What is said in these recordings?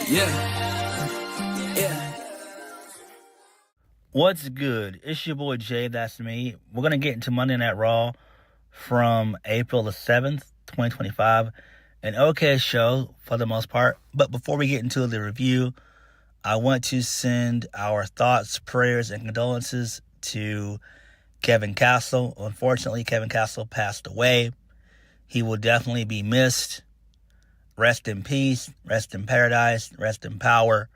Yeah. Yeah. What's good? It's your boy JayThat'sMe. We're going to get into Monday Night Raw from April the 7th, 2025. An okay show for the most part. But before we get into the review, I want to send our thoughts, prayers, and condolences to Kevin Castle. Unfortunately, Kevin Castle passed away. He will definitely be missed. Rest in peace, rest in paradise, rest in power.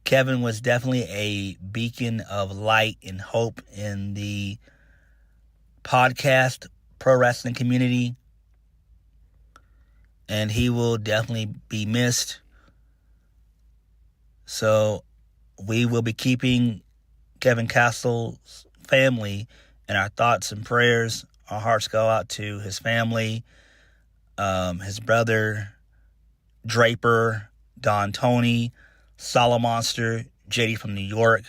Kevin was definitely a beacon of light and hope in the podcast pro wrestling community. And he will definitely be missed. So we will be keeping Kevin Castle's family in our thoughts and prayers. Our hearts go out to his family, his brother, Draper, Don Tony, Solomonster, JD from New York.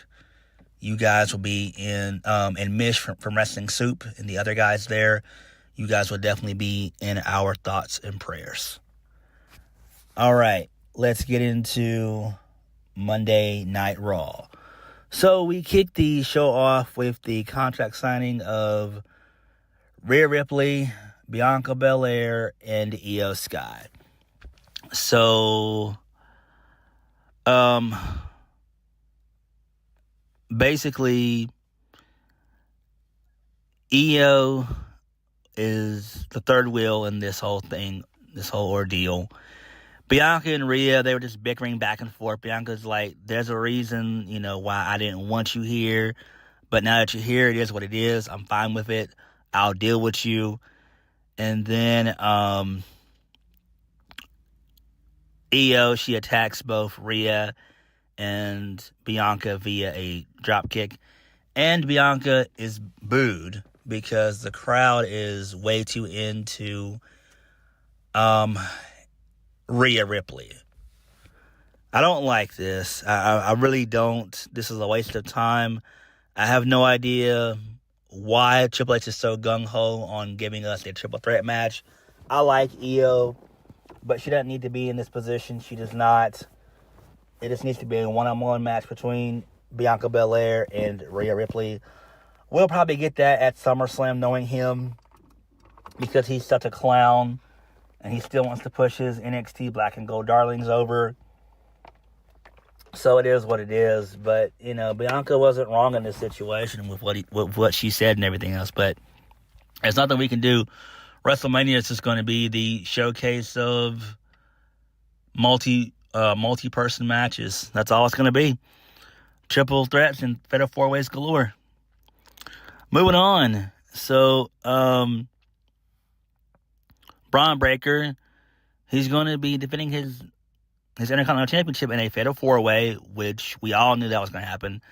You guys will be in, and Mish from Wrestling Soup and the other guys there. You guys will definitely be in our thoughts and prayers. All right, let's get into Monday Night Raw. So we kicked the show off with the contract signing of Rhea Ripley, Bianca Belair, and Io Sky. So, basically, Io is the third wheel in this whole thing, this whole ordeal. Bianca and Rhea, they were just bickering back and forth. Bianca's like, there's a reason, why I didn't want you here. But now that you're here, it is what it is. I'm fine with it. I'll deal with you. And then Io, she attacks both Rhea and Bianca via a dropkick. And Bianca is booed because the crowd is way too into Rhea Ripley. I don't like this. I really don't. This is a waste of time. I have no idea why Triple H is so gung-ho on giving us a triple threat match. I like Io, but she doesn't need to be in this position. She does not. It just needs to be a one-on-one match between Bianca Belair and Rhea Ripley. We'll probably get that at SummerSlam, knowing him, because he's such a clown, and he still wants to push his NXT Black and Gold darlings over. So it is what it is. But, Bianca wasn't wrong in this situation with what she said and everything else. But there's nothing we can do. WrestleMania is just going to be the showcase of multi-person matches. That's all it's going to be. Triple threats and fatal four-ways galore. Moving on. So, Braun Breaker, he's going to be defending his Intercontinental Championship in a fatal four-way, which we all knew that was going to happen.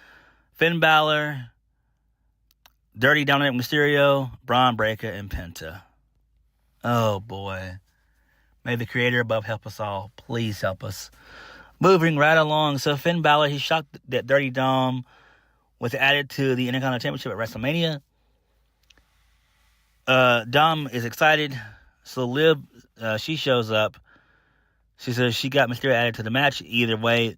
Finn Balor, Dirty Dominic Mysterio, Braun Breaker, and Penta. Oh, boy. May the Creator above help us all. Please help us. Moving right along. So Finn Balor, he's shocked that Dirty Dom was added to the Intercontinental Championship at WrestleMania. Dom is excited. So Liv, she shows up. She says she got Mysterio added to the match. Either way,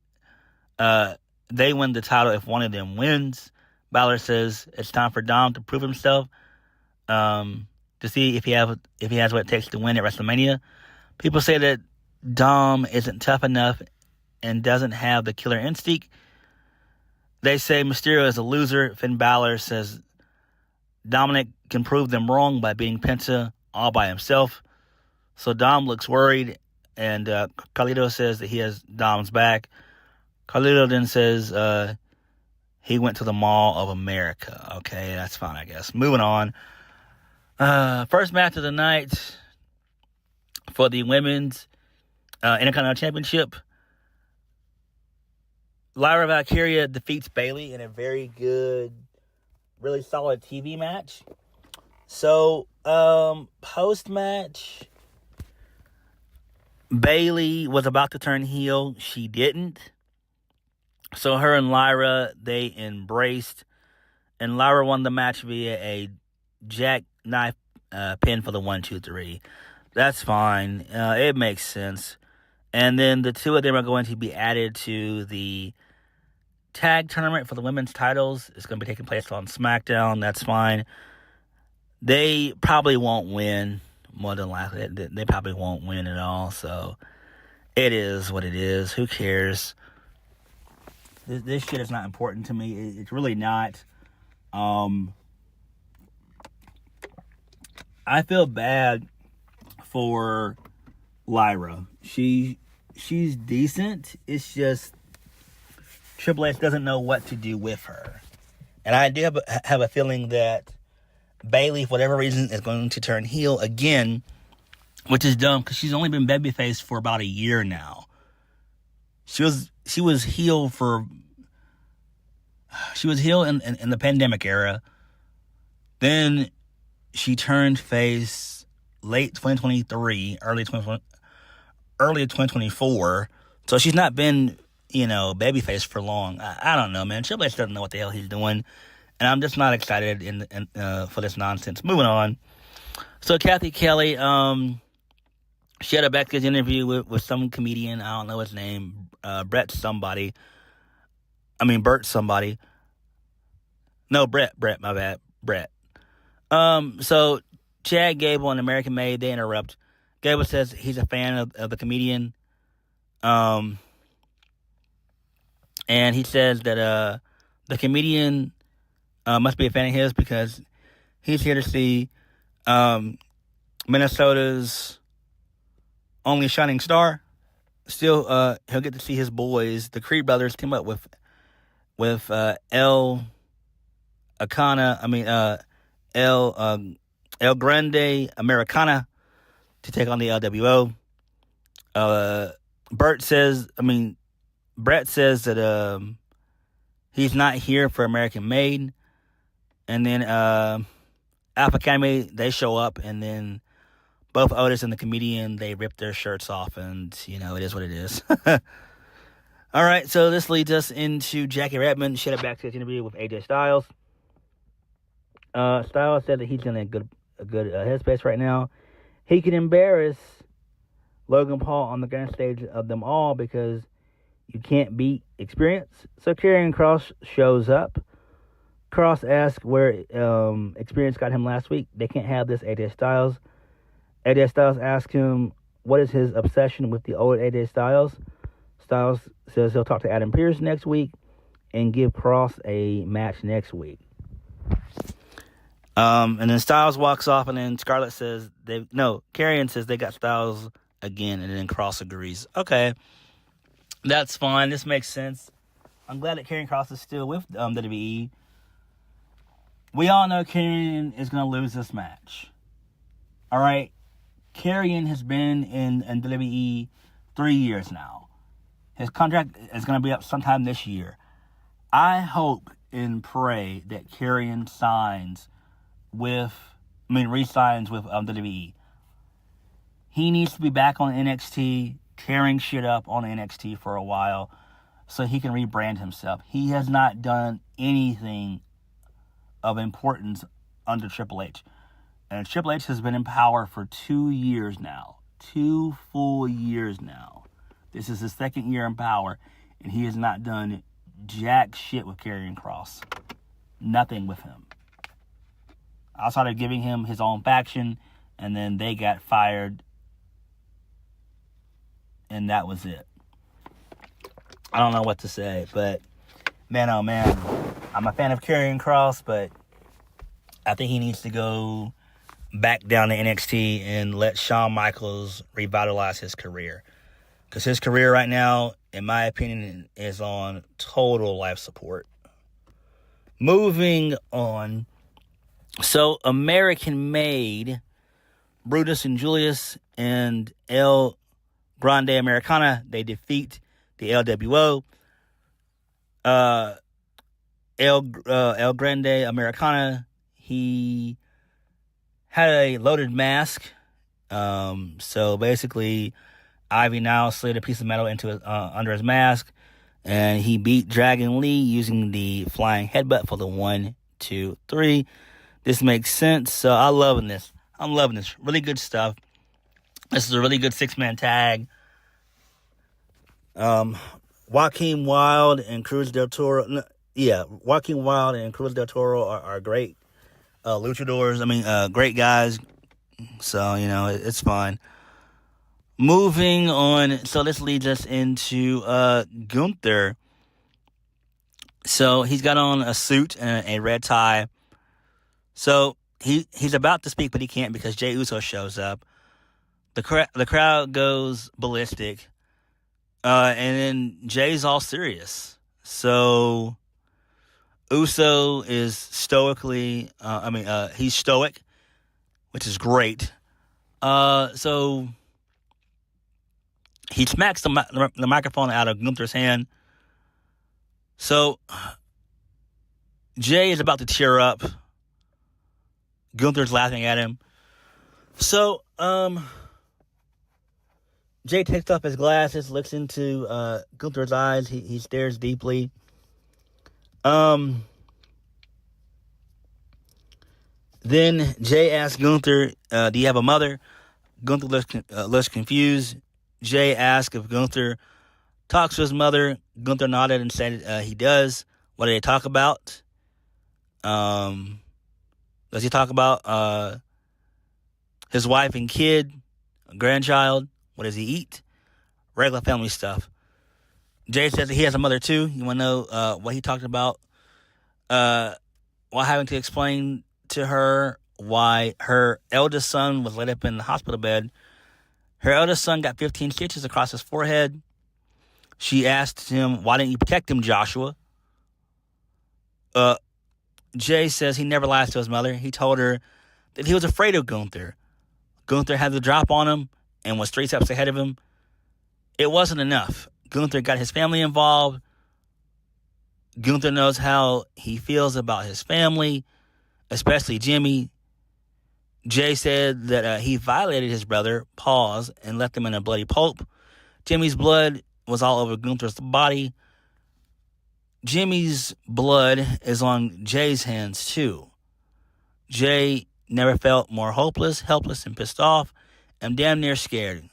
they win the title if one of them wins. Balor says it's time for Dom to prove himself, to see if he has what it takes to win at WrestleMania. People say that Dom isn't tough enough and doesn't have the killer instinct. They say Mysterio is a loser. Finn Balor says Dominic can prove them wrong by beating Penta all by himself. So Dom looks worried, and Carlito says that he has Dom's back. Carlito then says he went to the Mall of America. Okay, that's fine, I guess. Moving on. First match of the night for the Women's Intercontinental Championship. Lyra Valkyria defeats Bayley in a very good, really solid TV match. So, post-match, Bayley was about to turn heel. She didn't. So her and Lyra, they embraced. And Lyra won the match via a jackknife pin for the 1, 2, 3. That's fine. It makes sense. And then the two of them are going to be added to the tag tournament for the women's titles. It's going to be taking place on SmackDown. That's fine. They probably won't win, more than likely. They probably won't win at all. So it is what it is. Who cares? This shit is not important to me. It's really not. I feel bad for Lyra. She's decent. It's just Triple H doesn't know what to do with her. And I do have a feeling that Bayley, for whatever reason, is going to turn heel again, which is dumb because she's only been babyface for about a year now. She was heel in the pandemic era. Then she turned face late 2023, early 2024. So she's not been, babyface for long. I don't know, man. Triple H doesn't know what the hell he's doing. And I'm just not excited for this nonsense. Moving on. So Kathy Kelly, she had a backstage interview with some comedian. I don't know his name. Bert somebody. No, Brett, my bad. Brett. So Chad Gable and American Made, they interrupt. Gable says he's a fan of the comedian. And he says that the comedian must be a fan of his because he's here to see Minnesota's only shining star. Still, he'll get to see his boys, the Creed brothers, team up with El Grande Americana to take on the LWO. Brett says that he's not here for American Made. And then Alpha Academy, they show up, and then both Otis and the comedian, they rip their shirts off, and, it is what it is. All right, so this leads us into Jackie Redmond. She had a backstage interview with AJ Styles. Styles said that he's in a good headspace right now. He can embarrass Logan Paul on the grand stage of them all because you can't beat experience. So Karrion Kross shows up. Kross asks where experience got him last week. They can't have this, AJ Styles. AJ Styles asks him what is his obsession with the old AJ Styles. Styles says he'll talk to Adam Pearce next week and give Kross a match next week. And then Styles walks off, and then Scarlett says Karrion says they got Styles again, and then Kross agrees. Okay, that's fine. This makes sense. I'm glad that Karrion Kross is still with WWE. We all know Karrion is going to lose this match. All right? Karrion has been in WWE 3 years now. His contract is going to be up sometime this year. I hope and pray that Karrion re-signs with WWE. He needs to be back on NXT, tearing shit up on NXT for a while so he can rebrand himself. He has not done anything of importance under Triple H. And Triple H has been in power for 2 years now. 2 full years now. This is his second year in power, and he has not done jack shit with Karrion Kross. Nothing with him. Outside of giving him his own faction, and then they got fired, and that was it. I don't know what to say, but man, oh man, I'm a fan of Karrion Kross, but I think he needs to go back down to NXT and let Shawn Michaels revitalize his career. Because his career right now, in my opinion, is on total life support. Moving on. So, American Made, Brutus and Julius and El Grande Americana, they defeat the LWO. El Grande Americana, he had a loaded mask. So basically, Ivy now slid a piece of metal into under his mask, and he beat Dragon Lee using the flying headbutt for the 1, 2, 3. This makes sense. So I'm loving this. Really good stuff. This is a really good 6-man tag. Joaquin Wilde and Cruz del Toro. Joaquin Wilde and Cruz del Toro are great luchadors. I mean, great guys. So, it's fine. Moving on. So, this leads us into Gunther. So, he's got on a suit and a red tie. So, he's about to speak, but he can't because Jey Uso shows up. The crowd goes ballistic. And then Jay's all serious. So Uso is stoically, he's stoic, which is great. So he smacks the microphone out of Gunther's hand. So Jey is about to tear up. Gunther's laughing at him. So, Jey takes off his glasses, looks into Gunther's eyes. He stares deeply. Then Jey asks Gunther, do you have a mother? Gunther looks confused. Jey asks if Gunther talks to his mother. Gunther nodded and said he does. What do they talk about? Does he talk about his wife and kid, a grandchild? What does he eat? Regular family stuff. Jey says that he has a mother too. You want to know what he talked about? While having to explain to her why her eldest son was laid up in the hospital bed. Her eldest son got 15 stitches across his forehead. She asked him, why didn't you protect him, Joshua? Jey says he never lies to his mother. He told her that he was afraid of Gunther. Gunther had the drop on him and was 3 steps ahead of him. It wasn't enough. Gunther got his family involved. Gunther knows how he feels about his family, especially Jimmy. Jey said that he violated his brother, Paul's, and left him in a bloody pulp. Jimmy's blood was all over Gunther's body. Jimmy's blood is on Jey's hands, too. Jey never felt more hopeless, helpless, and pissed off, and damn near scared.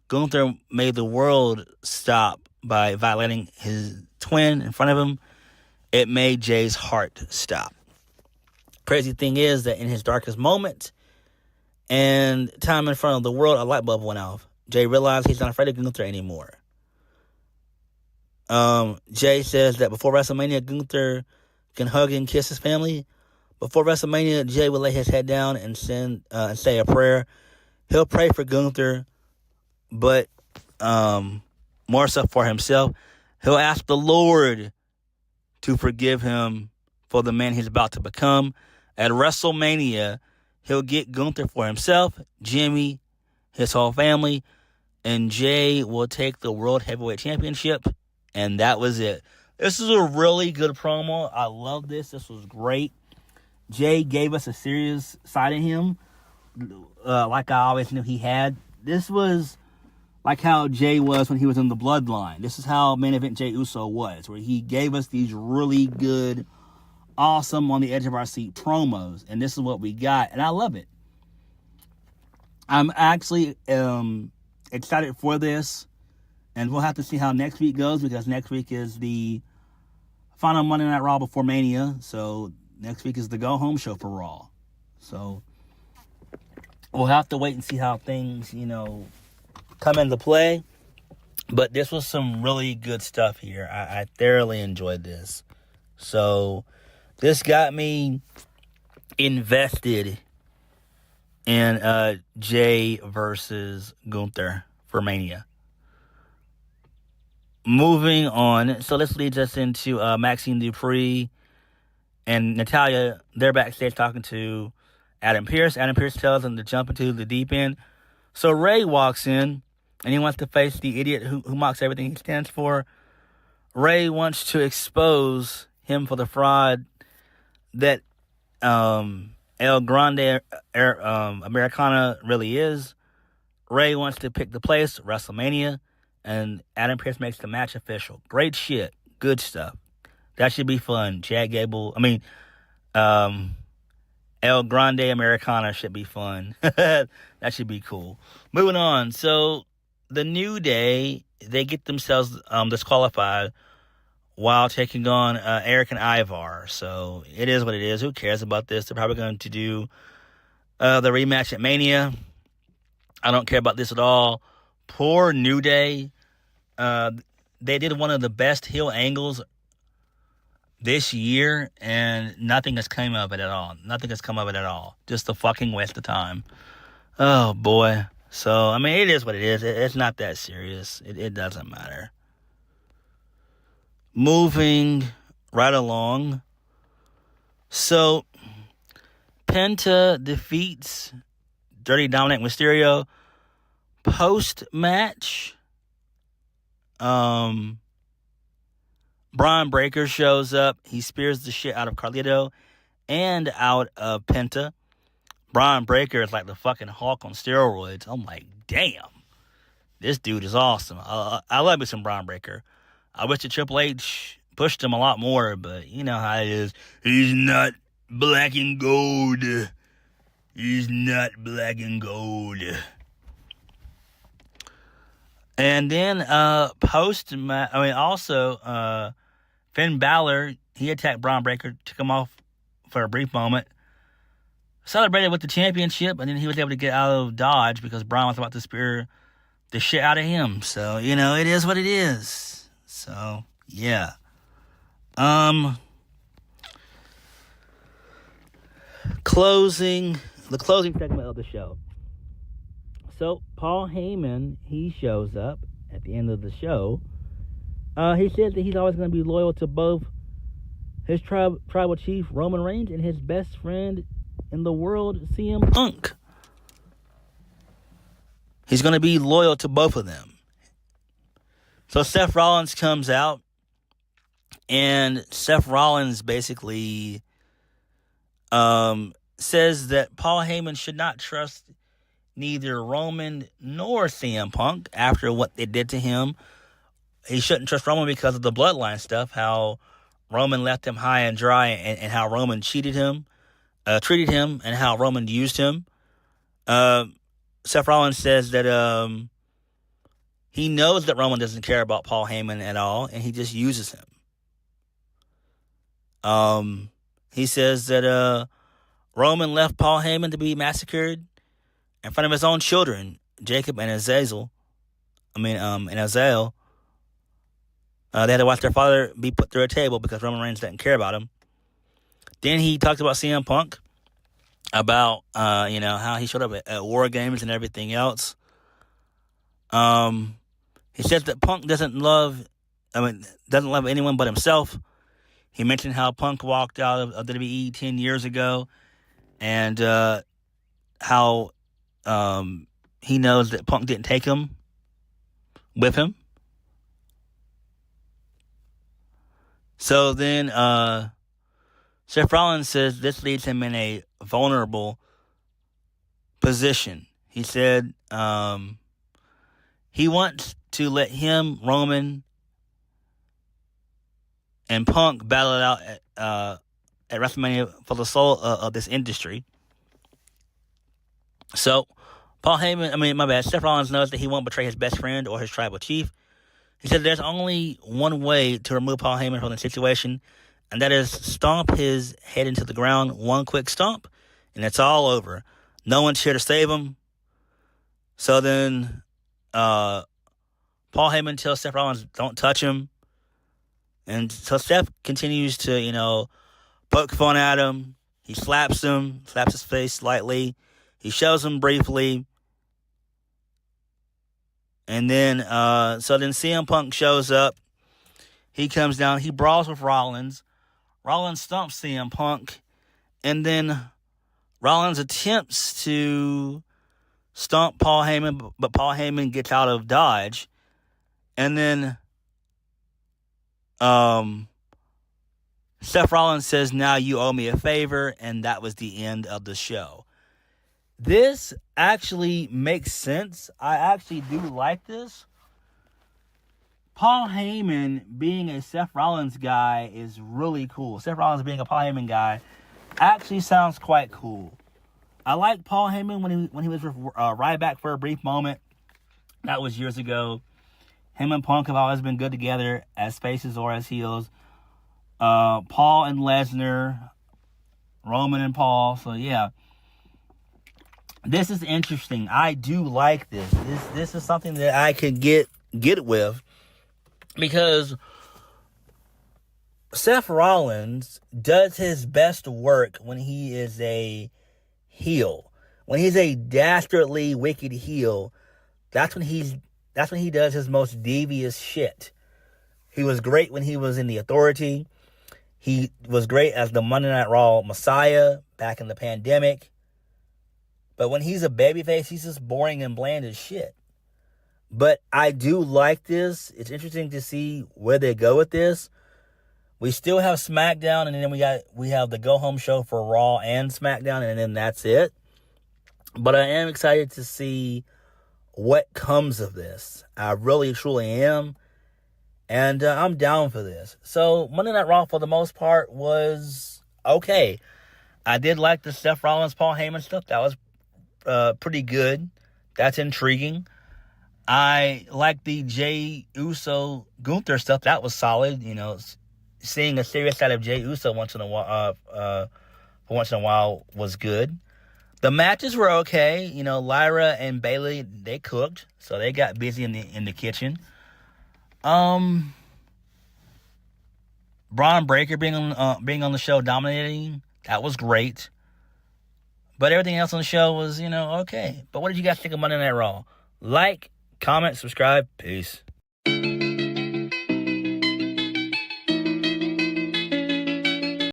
Gunther made the world stop by violating his twin in front of him. It made Jey's heart stop. Crazy thing is that in his darkest moment and time in front of the world, a light bulb went off. Jey realized he's not afraid of Gunther anymore. Jey says that before WrestleMania, Gunther can hug and kiss his family. Before WrestleMania, Jey will lay his head down and say a prayer. He'll pray for Gunther, but more so for himself. He'll ask the Lord to forgive him for the man he's about to become. At WrestleMania, he'll get Gunther for himself, Jimmy, his whole family, and Jey will take the World Heavyweight Championship, and that was it. This is a really good promo. I love this. This was great. Jey gave us a serious side of him, like I always knew he had. This was like how Jey was when he was in the Bloodline. This is how main event Jey Uso was, where he gave us these really good, awesome, on the edge of our seat promos, and this is what we got, and I love it. I'm actually excited for this, and we'll have to see how next week goes, because next week is the final Monday Night Raw before Mania, so next week is the go-home show for Raw. So we'll have to wait and see how things, come into play. But this was some really good stuff here. I thoroughly enjoyed this. So this got me invested in Jey versus Gunther for Mania. Moving on. So this leads us into Maxine Dupree and Natalya. They're backstage talking to Adam Pearce. Adam Pearce tells them to jump into the deep end. So Ray walks in, and he wants to face the idiot who mocks everything he stands for. Ray wants to expose him for the fraud that El Grande Americana really is. Ray wants to pick the place, WrestleMania, and Adam Pearce makes the match official. Great shit. Good stuff. That should be fun. Chad Gable, El Grande Americana should be fun. That should be cool. Moving on. So, the New Day they get themselves disqualified while taking on Eric and Ivar. So it is what it is. Who cares about this? They're probably going to do the rematch at Mania. I don't care about this at all. Poor New Day. They did one of the best heel angles this year, and nothing has come of it at all. Nothing has come of it at all. Just a fucking waste of time. Oh, boy. So, I mean, it is what it is. It's not that serious. It doesn't matter. Moving right along. So, Penta defeats Dirty Dominic Mysterio. Post-match, Braun Breaker shows up. He spears the shit out of Carlito and out of Penta. Braun Breaker is like the fucking Hulk on steroids. I'm like, damn. This dude is awesome. I love me some Braun Breaker. I wish that Triple H pushed him a lot more, but you know how it is. He's not black and gold. He's not black and gold. And then Finn Balor, he attacked Braun Breaker, took him off for a brief moment, celebrated with the championship, and then he was able to get out of Dodge because Braun was about to spear the shit out of him. So, you know, it is what it is. So, yeah. The closing segment of the show. So, Paul Heyman, he shows up at the end of the show. He said that he's always going to be loyal to both his tribal chief, Roman Reigns, and his best friend in the world, CM Punk. He's going to be loyal to both of them. So, Seth Rollins comes out, and Seth Rollins basically says that Paul Heyman should not trust neither Roman nor CM Punk after what they did to him. He shouldn't trust Roman because of the bloodline stuff, how Roman left him high and dry, and how Roman treated him, and how Roman used him. Seth Rollins says that he knows that Roman doesn't care about Paul Heyman at all, and he just uses him. He says that Roman left Paul Heyman to be massacred in front of his own children, Jacob and Azazel. And Azazel. They had to watch their father be put through a table because Roman Reigns didn't care about him. Then he talked about CM Punk, about how he showed up at War Games and everything else. He said that Punk doesn't love anyone but himself. He mentioned how Punk walked out of WWE 10 years ago, and how he knows that Punk didn't take him with him. So then Seth Rollins says this leaves him in a vulnerable position. He said he wants to let him, Roman, and Punk battle it out at WrestleMania for the soul of this industry. So, Seth Rollins knows that he won't betray his best friend or his tribal chief. He said there's only one way to remove Paul Heyman from the situation, and that is stomp his head into the ground, one quick stomp, and it's all over. No one's here to save him. So then Paul Heyman tells Seth Rollins, don't touch him. And so Seth continues to, poke fun at him. He slaps his face slightly. He shows him briefly. And then, then CM Punk shows up. He comes down. He brawls with Rollins. Rollins stomps CM Punk. And then Rollins attempts to stomp Paul Heyman, but Paul Heyman gets out of Dodge. And then Seth Rollins says, now you owe me a favor. And that was the end of the show. This actually makes sense. I actually do like this. Paul Heyman being a Seth Rollins guy is really cool. Seth Rollins being a Paul Heyman guy actually sounds quite cool. I like Paul Heyman when he was with Ryback for a brief moment. That was years ago. Him and Punk have always been good together as faces or as heels. Paul and Lesnar, Roman and Paul. So yeah, this is interesting. I do like this. This is something that I can get with, because Seth Rollins does his best work when he is a heel. When he's a dastardly wicked heel, that's when he does his most devious shit. He was great when he was in the Authority. He was great as the Monday Night Raw Messiah back in the pandemic. But when he's a babyface, he's just boring and bland as shit. But I do like this. It's interesting to see where they go with this. We still have SmackDown, and then we have the go-home show for Raw and SmackDown, and then that's it. But I am excited to see what comes of this. I really, truly am. And I'm down for this. So Monday Night Raw, for the most part, was okay. I did like the Seth Rollins, Paul Heyman stuff. That was pretty good. That's intriguing. I like the Jey Uso Gunther stuff. That was solid. You know, seeing a serious side of Jey Uso once in a while was good. The matches were okay. You know, Lyra and Bayley, they cooked, so they got busy in the kitchen. Braun Breaker being on the show, dominating, that was great. But everything else on the show was, okay. But what did you guys think of Monday Night Raw? Like, comment, subscribe. Peace.